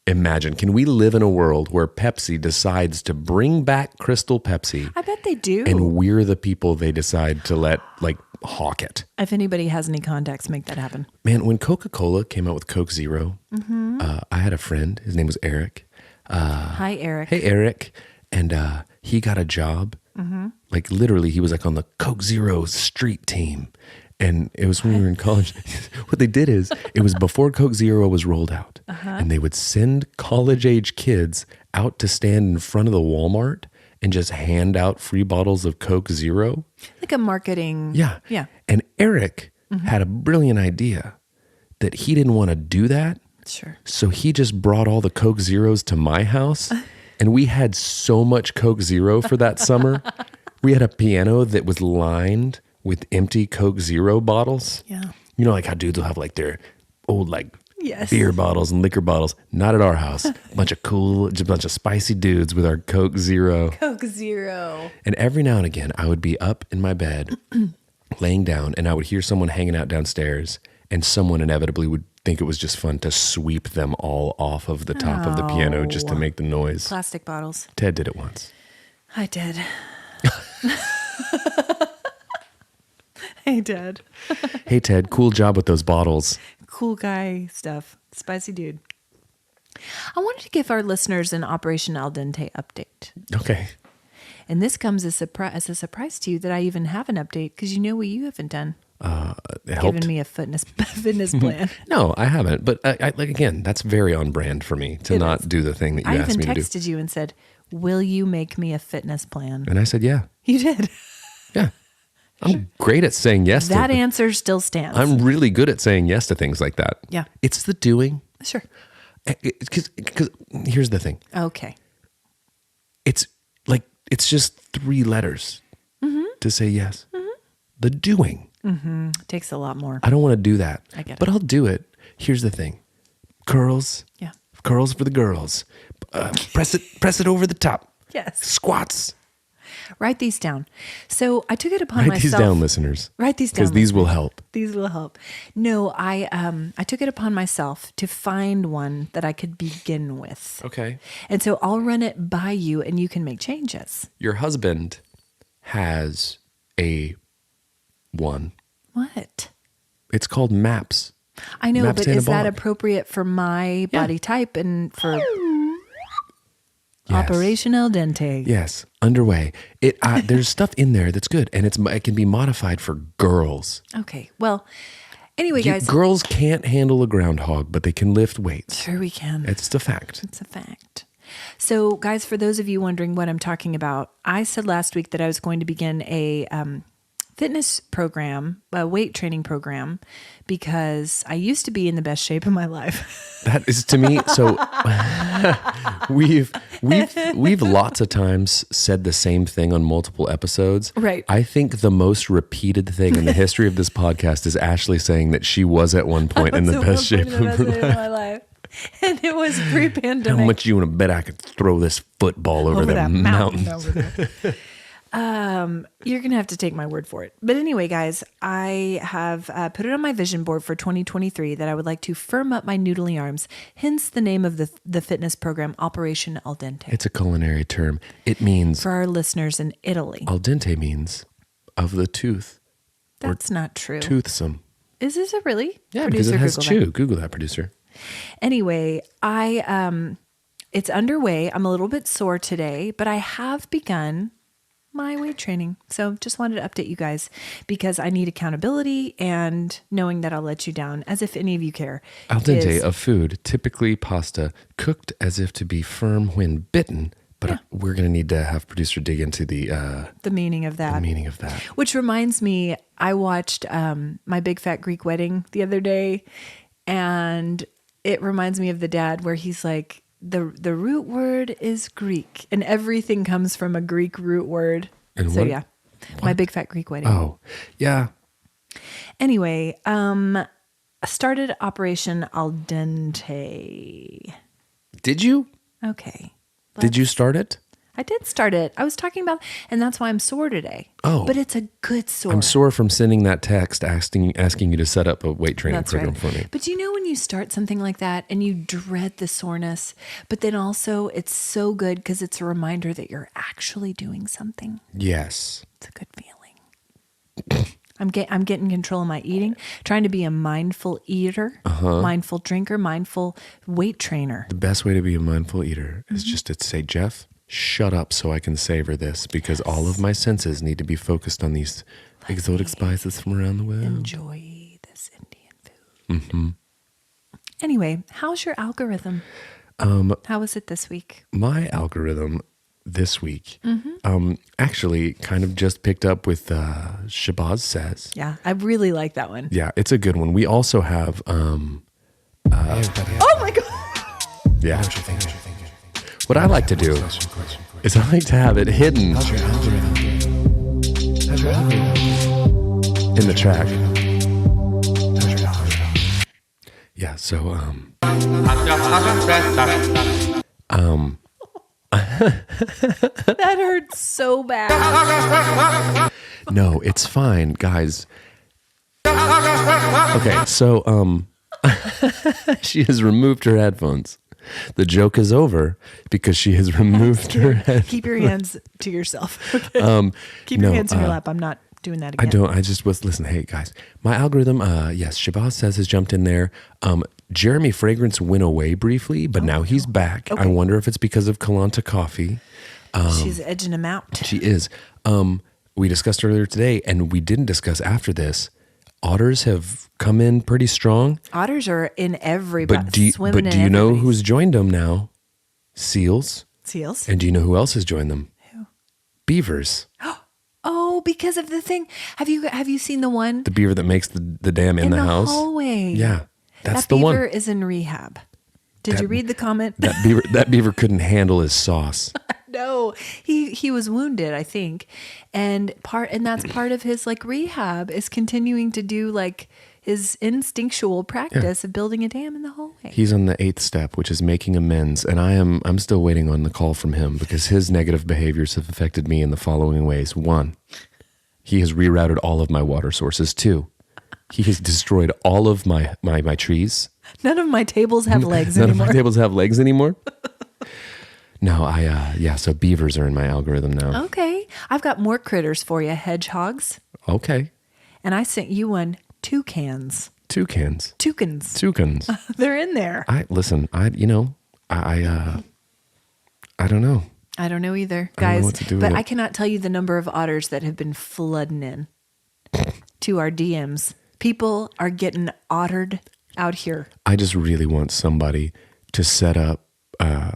imagine, can we live in a world where Pepsi decides to bring back Crystal Pepsi? I bet they do. And we're the people they decide to let, like, hawk it. If anybody has any contacts, make that happen. Man, when Coca-Cola came out with Coke Zero, I had a friend. His name was Eric. Hi, Eric. Hey, Eric. And he got a job. Like, literally, he was like on the Coke Zero street team. And it was when we were in college. What they did is, it was before Coke Zero was rolled out. And they would send college-age kids out to stand in front of the Walmart and just hand out free bottles of Coke Zero. Like a marketing. Yeah. Yeah. And Eric had a brilliant idea that he didn't want to do that. Sure. So he just brought all the Coke Zeros to my house. And we had so much Coke Zero for that summer. We had a piano that was lined with empty Coke Zero bottles. Yeah. You know, like how dudes will have like their old like Yes. beer bottles and liquor bottles. Not at our house. Just a bunch of spicy dudes with our Coke Zero. Coke Zero. And every now and again, I would be up in my bed, laying down, and I would hear someone hanging out downstairs, and someone inevitably would think it was just fun to sweep them all off of the top of the piano just to make the noise. Plastic bottles. Ted did it once. I did. Hey, Dad. Hey, Ted, cool job with those bottles. Cool guy stuff. Spicy dude. I wanted to give our listeners an Operation Al Dente update. Okay. And this comes as a surprise to you that I even have an update because you know what you haven't done. Given me a fitness plan. No, I haven't. But like again, that's very on brand for me to not do the thing that you I asked even me to do. texted you and said, "Will you make me a fitness plan?" And I said, yeah. You did. Yeah. I'm great at saying yes That to answer still stands. I'm really good at saying yes to things like that. Yeah. It's the doing. Sure. Because here's the thing. Okay. It's just 3 letters to say yes. The doing. Takes a lot more. I don't want to do that. I get it. But I'll do it. Here's the thing. Curls. Yeah. Curls for the girls. Press it over the top. Yes. Squats. Write these down. So I took it upon Write myself. these down, listeners. Write these down. Because these will help. These will help. No, I took it upon myself to find one that I could begin with. Okay. And so I'll run it by you and you can make changes. Your husband has a one. What? It's called MAPS. I know, MAPS but is that anabolic. appropriate for my body type and for Yes. Operation Al Dente? Yes, underway. There's stuff in there that's good, and it can be modified for girls. Okay. Well, anyway, guys. Girls can't handle a groundhog, but they can lift weights. Sure we can. It's the fact. It's a fact. So, guys, for those of you wondering what I'm talking about, I said last week that I was going to begin a fitness program, a weight training program, because I used to be in the best shape of my life. That is to me. So we've lots of times said the same thing on multiple episodes. Right. I think the most repeated thing in the history of this podcast is Ashley saying that she was at one point in the best shape of her life. my life. And it was pre-pandemic. How much you want to bet I could throw this football over that mountain? over there. You're going to have to take my word for it. But anyway, guys, I have put it on my vision board for 2023 that I would like to firm up my noodly arms, hence the name of the fitness program, Operation Al Dente. It's a culinary term. It means, For our listeners in Italy. al dente means of the tooth. That's not true. Toothsome. Is this a really? Yeah, because it has Google that. chew. Google that, producer. Anyway, it's underway. I'm a little bit sore today, but I have begun my weight training. So just wanted to update you guys because I need accountability, and knowing that I'll let you down, as if any of you care. Al dente of food, typically pasta, cooked as if to be firm when bitten. But we're going to need to have producer dig into the meaning of that. The meaning of that. Which reminds me, I watched My Big Fat Greek Wedding the other day, and it reminds me of the dad where he's like, the root word is Greek, and everything comes from a Greek root word. And so what? yeah, My Big Fat Greek Wedding. Oh, yeah. Anyway, started Operation Al Dente. Did you? Okay. Did you start it? I did start it. I was talking about, and that's why I'm sore today. Oh. But it's a good sore. I'm sore from sending that text asking you to set up a weight training That's program right. for me. But you know when you start something like that and you dread the soreness, but then also it's so good because it's a reminder that you're actually doing something. Yes. It's a good feeling. I'm getting control of my eating, trying to be a mindful eater, mindful drinker, mindful weight trainer. The best way to be a mindful eater is just to say, Jeff, shut up so I can savor this, because all of my senses need to be focused on these exotic spices from around the world. Enjoy this Indian food. Mm-hmm. Anyway, how's your algorithm? How was it this week? My algorithm this week actually kind of just picked up with Shabazz Says. Yeah, I really like that one. Yeah, it's a good one. We also have... Oh my God. Yeah. What I like to do is I like to have it hidden in the track. Yeah, so That hurts so bad. no, it's fine, guys. Okay, so she has removed her headphones. The joke is over because she has removed her headphones. Keep your hands to yourself. Okay? Keep your hands in your lap. I'm not doing that again. I just was, listen, hey guys, my algorithm, yes, Shabazz Says has jumped in there. Jeremy Fragrance went away briefly, but now he's back. Okay. I wonder if it's because of Kalanta Coffee. She's edging him out. She is. We discussed earlier today, and we didn't discuss after this. Otters have come in pretty strong. Otters are in every But do you know who's joined them now? Seals. Seals. And do you know who else has joined them? Who? Beavers. Oh, because of the thing. Have you seen the one The beaver that makes the dam in the house. hallway? Yeah, that's that the beaver one. is in rehab. Did you read the comment? That beaver couldn't handle his sauce. No, he was wounded, I think, and that's part of his like rehab is continuing to do like his instinctual practice of building a dam in the hallway. He's on the 8th step, which is making amends, and I'm still waiting on the call from him because his negative behaviors have affected me in the following ways. 1, he has rerouted all of my water sources. 2, he has destroyed all of my trees. None of my tables have legs None anymore. of my tables have legs anymore. No, so beavers are in my algorithm now. Okay, I've got more critters for you, hedgehogs, Okay. and I sent you one, toucans. Toucans. Toucans. They're in there. I don't know. I don't know either, I don't know guys. what to do But with I it. cannot tell you the number of otters that have been flooding in to our DMs. People are getting ottered out here. I just really want somebody to set up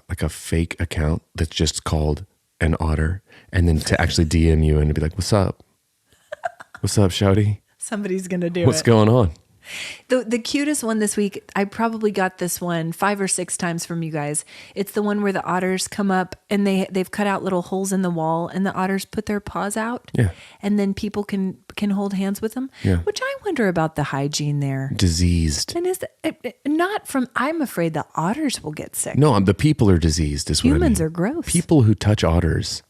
like a fake account that's just called an otter, and then to actually DM you and be like, "What's up? What's up, shouty? Somebody's gonna do What's it. going on?" The cutest one this week, I probably got this one 5 or 6 times from you guys. It's the one where the otters come up and they've cut out little holes in the wall, and the otters put their paws out. Yeah. And then people can hold hands with them. Yeah. Which I wonder about the hygiene there. Diseased. And is that not from? I'm afraid the otters will get sick. No, the people are diseased. Is what I Humans mean. are gross. People who touch otters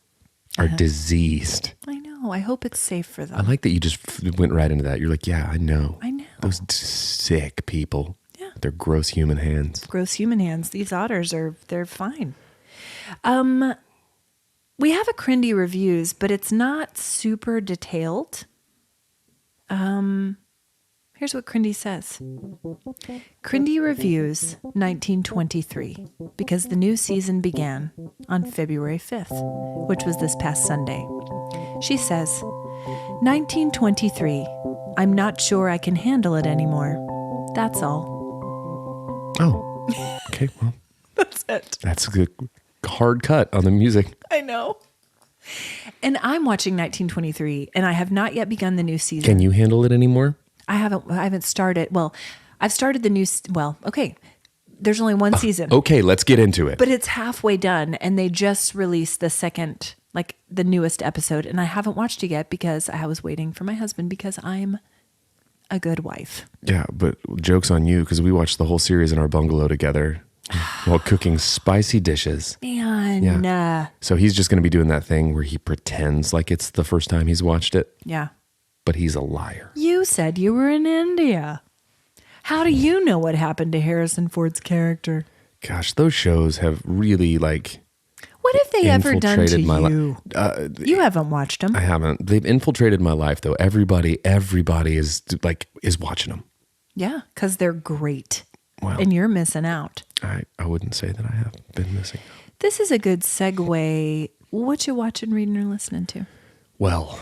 are diseased. I know. I hope it's safe for them. I like that you just went right into that. You're like, yeah, I know. I know. Those sick people. Yeah. They're gross human hands. Gross human hands. These otters they're fine. We have a Crindy reviews, but it's not super detailed. Here Here's what Crindy says. Crindy reviews 1923 because the new season began on February 5th, which was this past Sunday. She says, 1923, I'm not sure I can handle it anymore. That's all. Oh, okay. Well, That's it. that's a good hard cut on the music. I know. And I'm watching 1923, and I have not yet begun the new season. Can you handle it anymore? I haven't started. Well, I've started the new. Well, okay. There's only one season. Okay, let's get into it. But it's halfway done, and they just released the second, like the newest episode, and I haven't watched it yet because I was waiting for my husband because I'm a good wife. Yeah, but joke's on you because we watched the whole series in our bungalow together while cooking spicy dishes. Man. Yeah. So he's just going to be doing that thing where he pretends like it's the first time he's watched it, Yeah. but he's a liar. You said you were in India. How do you know what happened to Harrison Ford's character? Gosh, those shows have really What have they ever done to infiltrated my you? You haven't watched them. I haven't. They've infiltrated my life though. Everybody is watching them. Yeah, because they're great. Well, And you're missing out. I wouldn't say that I have been missing. This is a good segue. What you watching, reading, or listening to? Well,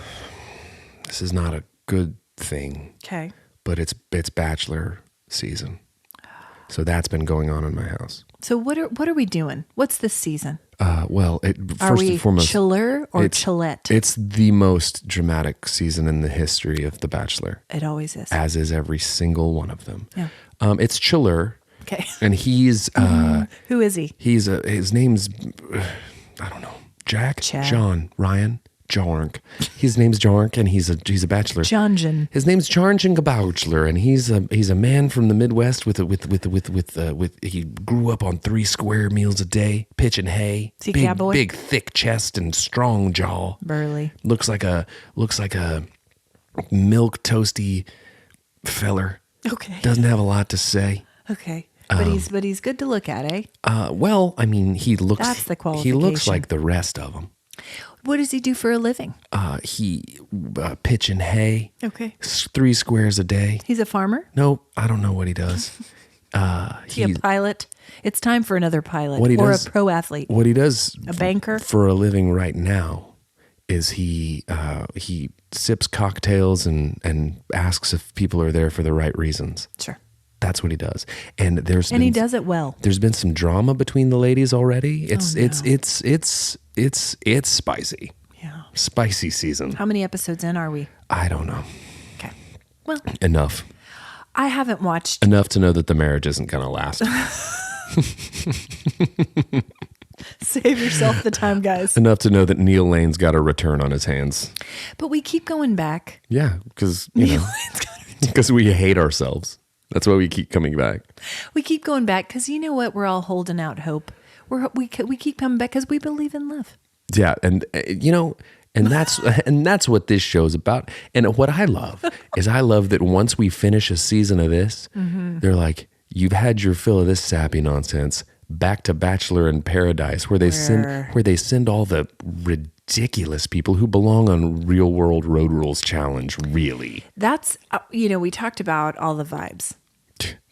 this is not a good thing, Okay. but it's Bachelor season. So that's been going on in my house. So what are we doing? What's this season? Well, Are first we and foremost, chiller or it's- chillette? it's the most dramatic season in the history of The Bachelor, It always is. as is every single one of them. Yeah. It's chiller, Okay. and he's Who is he? his name's I don't know, Jack, Chad. John, Ryan, Jornk. His name's Jornk, and he's a bachelor. Cheugen. His name's Cheuginators Bachelor, and he's a man from the Midwest with he grew up on 3 square meals a day, pitching hay. Is he a cowboy? Big thick chest and strong jaw. Burley. Looks like a milk toasty feller. Okay. Doesn't have a lot to say. Okay. But he's good to look at, eh? Well, I mean, he looks That's the he looks qualification. like the rest of them. What does he do for a living? He pitching hay. Okay. 3 squares a day. He's a farmer? Nope, I don't know what he does. Is he a pilot? It's time for another pilot What he or does- a pro athlete. What he does A banker? for a living right now is he sips cocktails and asks if people are there for the right reasons. Sure. That's what he does. And He does it well. There's been some drama between the ladies already. It's Oh, no. it's spicy. Yeah. Spicy season. How many episodes in are we? I don't know. Okay. Well, Enough I haven't watched. to know that the marriage isn't going to last. Save yourself the time, guys. Enough to know that Neil Lane's got a return on his hands. But we keep going back. Yeah, because because we hate ourselves. That's why we keep coming back. We keep going back because you know what? We're all holding out hope. We keep coming back because we believe in love. Yeah, and and that's what this show's about. And what I love is that once we finish a season of this, they're like, you've had your fill of this sappy nonsense. Back to Bachelor in Paradise, where they send all the ridiculous people who belong on Real World Road Rules Challenge. Really, That's we talked about all the vibes.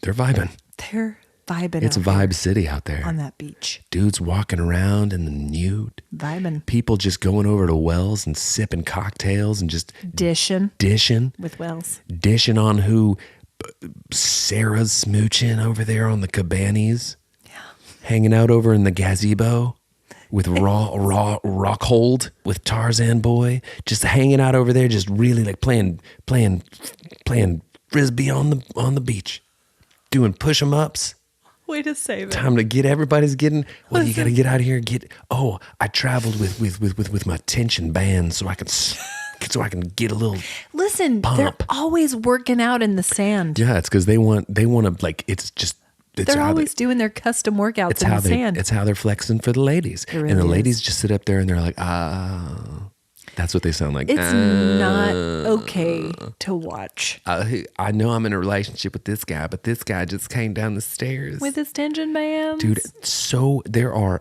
they're vibing. They're vibing. It's a out there vibe city out there. on that beach. Dudes walking around in the nude. Vibing, People just going over to Wells and sipping cocktails and just dishing dishing with Wells. dishing on who Sarah's smooching over there on the cabanis. Hanging out over in the gazebo with Rockhold with Tarzan Boy, just hanging out over there, just really like playing frisbee on the beach, doing push 'em ups. Way to save it. Time to get everybody's getting. Well, you got to get out of here. I traveled with my tension band so I can get a little. Listen, they're Pump. always working out in the sand. Yeah, it's because they want to like it's just. It's They're how always doing their custom workouts It's in how the sand. it's how they're flexing for the ladies, really and the is. ladies just sit up there and they're like, that's what they sound like. It's not okay to watch I know I'm in a relationship with this guy, but this guy just came down the stairs with his tension bands. Dude, so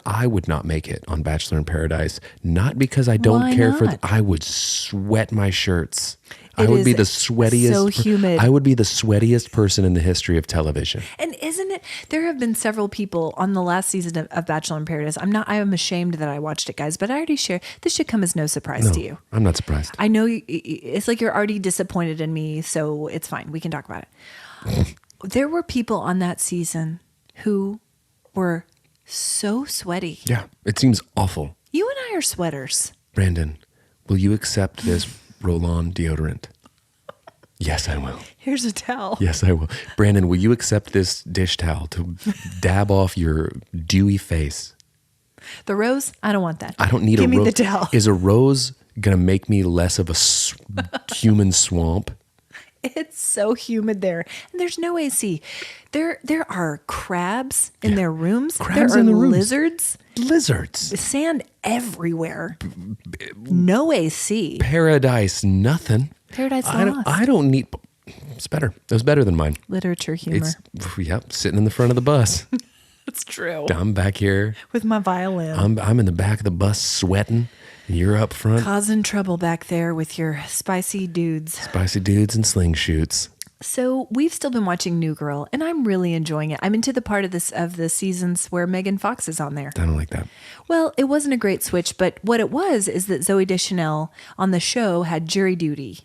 I would not make it on Bachelor in Paradise, not because I don't Why care for not? I would sweat my shirts. I would be is the sweatiest. so humid. I would be the sweatiest person in the history of television. And isn't it? There have been several people on the last season of Bachelor in Paradise. I am ashamed that I watched it, guys, but I already shared. This should come as no surprise to you. I'm not surprised. I know it's like you're already disappointed in me, so it's fine. We can talk about it. There were people on that season who were so sweaty. Yeah, it seems awful. You and I are sweaters. Brandon, will you accept this roll-on deodorant? Yes, I will. Here's a towel. Yes, I will. Brandon, will you accept this dish towel to dab off your dewy face? The rose? I don't want that. I don't need a rose. Give me the towel. Is a rose going to make me less of a human swamp? It's so humid there. And there's no AC. There are crabs in their rooms. Crabs there are in the rooms. lizards. Lizards. Sand everywhere. No AC. Paradise, nothing. Paradise I Lost. don't need. It's better. It was better than mine. Literature humor. Yep, sitting in the front of the bus. It's true. I'm back here. With my violin. I'm in the back of the bus sweating. And you're up front. Causing trouble back there with your spicy dudes. Spicy dudes and slingshoots. So we've still been watching New Girl, and I'm really enjoying it. I'm into the part of the seasons where Megan Fox is on there. I don't like that. Well, it wasn't a great switch, but what it was is that Zooey Deschanel on the show had jury duty,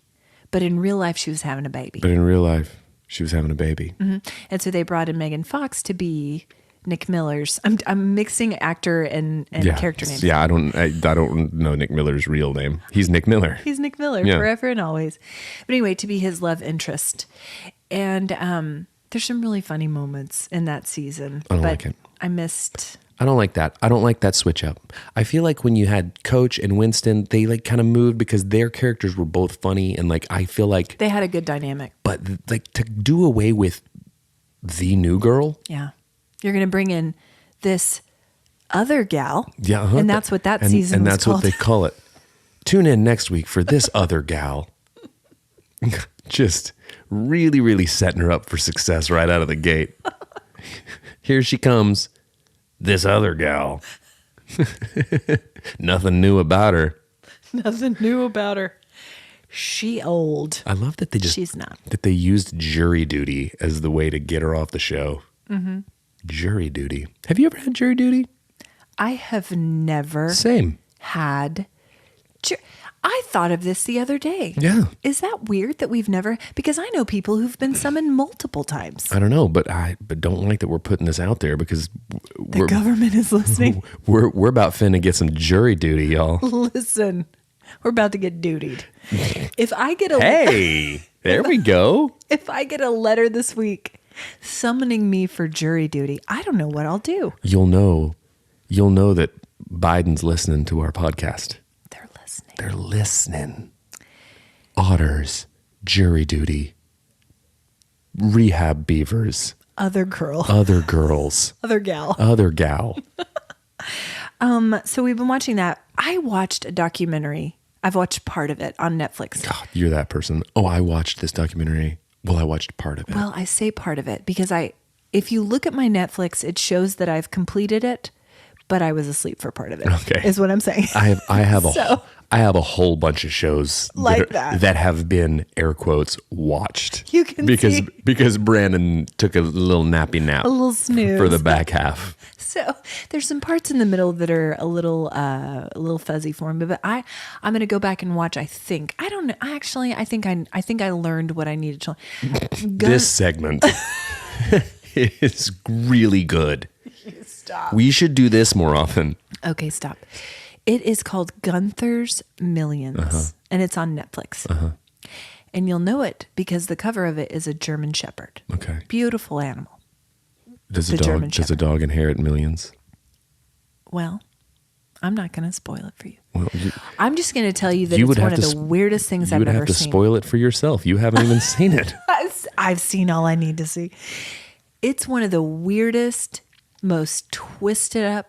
but in real life she was having a baby. But in real life, she was having a baby. Mm-hmm. And so they brought in Megan Fox to be Nick Miller's. I'm mixing actor and character names. Yeah, I don't know Nick Miller's real name. He's Nick Miller. He's Nick Miller forever and always. But anyway, to be his love interest. And there's some really funny moments in that season. I don't like it. I missed. I don't like that. I don't like that switch up. I feel like when you had Coach and Winston, they like kind of moved because their characters were both funny. And like, I feel like They had a good dynamic. But like to do away with the new girl. Yeah. You're going to bring in this other gal. Yeah. And that's what that season and was that's called. what they call it. Tune in next week for this other gal. Just really, really setting her up for success right out of the gate. Here she comes. This other gal. Nothing new about her. Nothing new about her. She old. I love that She's not. That they used jury duty as the way to get her off the show. Mm-hmm. Jury duty. Have you ever had jury duty? I have never Same. had. I thought of this the other day. Yeah. Is that weird that we've never? Because I know people who've been summoned multiple times. I don't know, but don't like that we're putting this out there because The government is listening. we're about finna get some jury duty, y'all. Listen, we're about to get dutied. If I get a Hey, there we go. if I get a letter this week summoning me for jury duty, I don't know what I'll do. You'll know that Biden's listening to our podcast. They're listening. They're listening. Otters, jury duty, rehab beavers, Other girl. other girls, Other gal. other gal. So we've been watching that. I watched a documentary. I've watched part of it on Netflix. God, you're that person. Oh, I watched this documentary. Well, I watched part of it. Well, I say part of it because if you look at my Netflix, it shows that I've completed it, but I was asleep for part of it. Okay. Is what I'm saying. I have So- I have a whole bunch of shows Like that. that have been air quotes watched. You can because see. because Brandon took a little nappy nap, A little snooze. for the back half. So there's some parts in the middle that are a little fuzzy for me, but I'm going to go back and watch. I think I don't know. I think I learned what I needed to. This segment is really good. Stop. We should do this more often. Okay, stop. It is called Gunther's Millions, Uh-huh. and it's on Netflix. And you'll know it because the cover of it is a German Shepherd. Okay. Beautiful animal. Does The German does a Shepherd. dog inherit millions? Well, I'm not going to spoil it for you. Well, I'm just going to tell you that You would it's one have of to the sp- weirdest things you I've would ever have to seen. spoil it for yourself. You haven't even seen it. I've seen all I need to see. It's one of the weirdest, most twisted up,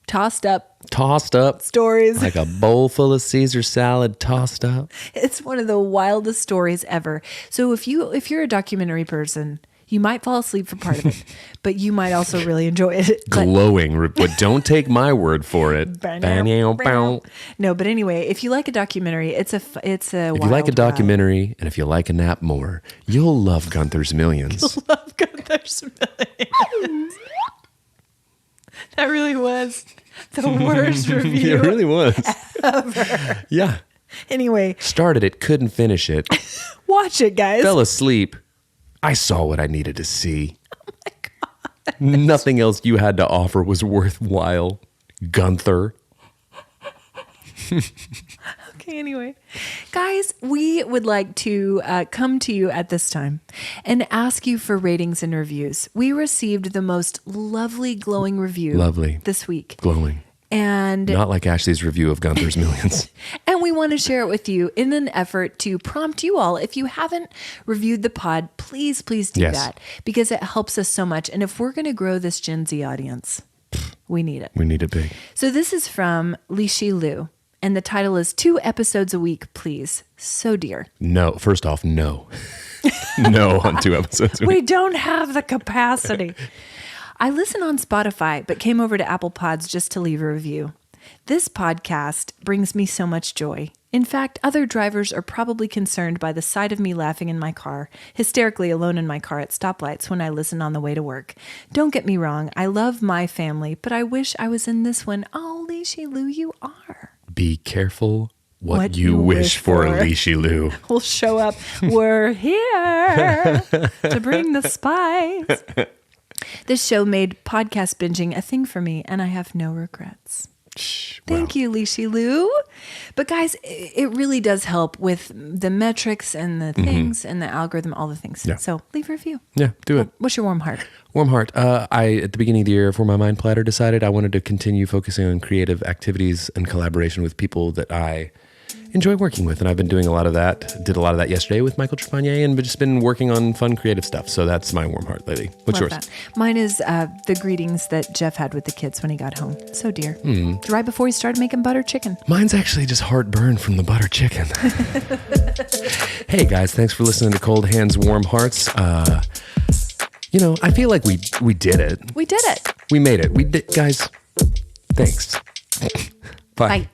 tossed up Tossed up stories. like a bowl full of Caesar salad tossed up. It's one of the wildest stories ever. So if you're a documentary person, You might fall asleep for part of it, but you might also really enjoy it. But Glowing, but don't take my word for it. no, but anyway, if you like a documentary, it's a If you like a documentary and if you like a nap more, you'll love Gunther's Millions. Love Gunther's Millions. That really was the worst review. It really was. Ever. Yeah. Anyway. Started it, couldn't finish it. Watch it, guys. Fell asleep. I saw what I needed to see. Oh my God. Nothing else you had to offer was worthwhile, Gunther. Okay, anyway. Guys, we would like to come to you at this time and ask you for ratings and reviews. We received the most lovely, glowing review this week. Glowing. And not like Ashley's review of Gunther's Millions. And we want to share it with you in an effort to prompt you all. If you haven't reviewed the pod, please do that, because it helps us so much. And if we're going to grow this Gen Z audience, we need it. We need it big. So this is from Lishi Lu, and the title is 2 episodes a week, please. So dear. No, first off, no. No on 2 episodes a week. We don't have the capacity. I listen on Spotify, but came over to Apple Pods just to leave a review. This podcast brings me so much joy. In fact, other drivers are probably concerned by the sight of me laughing in my car, hysterically alone in my car at stoplights when I listen on the way to work. Don't get me wrong, I love my family, but I wish I was in this one. Oh, Lishi Lu, you are. Be careful what you wish for, Lishi Lu. We'll show up. We're here to bring the spice. This show made podcast binging a thing for me, and I have no regrets. Thank you, Lishi Lu. But guys, it really does help with the metrics and the things and the algorithm, all the things. Yeah. So leave a review. Yeah, do it. What's your warm heart? Warm heart. I, at the beginning of the year for my mind platter, decided I wanted to continue focusing on creative activities and collaboration with people that I enjoy working with. And I've been doing a lot of that. Did a lot of that yesterday with Michael Trepanier and just been working on fun creative stuff. So that's my warm heart lately. What's yours? That. Mine is the greetings that Jeff had with the kids when he got home. So dear. Right before he started making butter chicken. Mine's actually just heartburn from the butter chicken. Hey guys, thanks for listening to Cold Hands, Warm Hearts. You know, I feel like we did it. We did it. We made it. We did, guys. Thanks. Bye. Bye.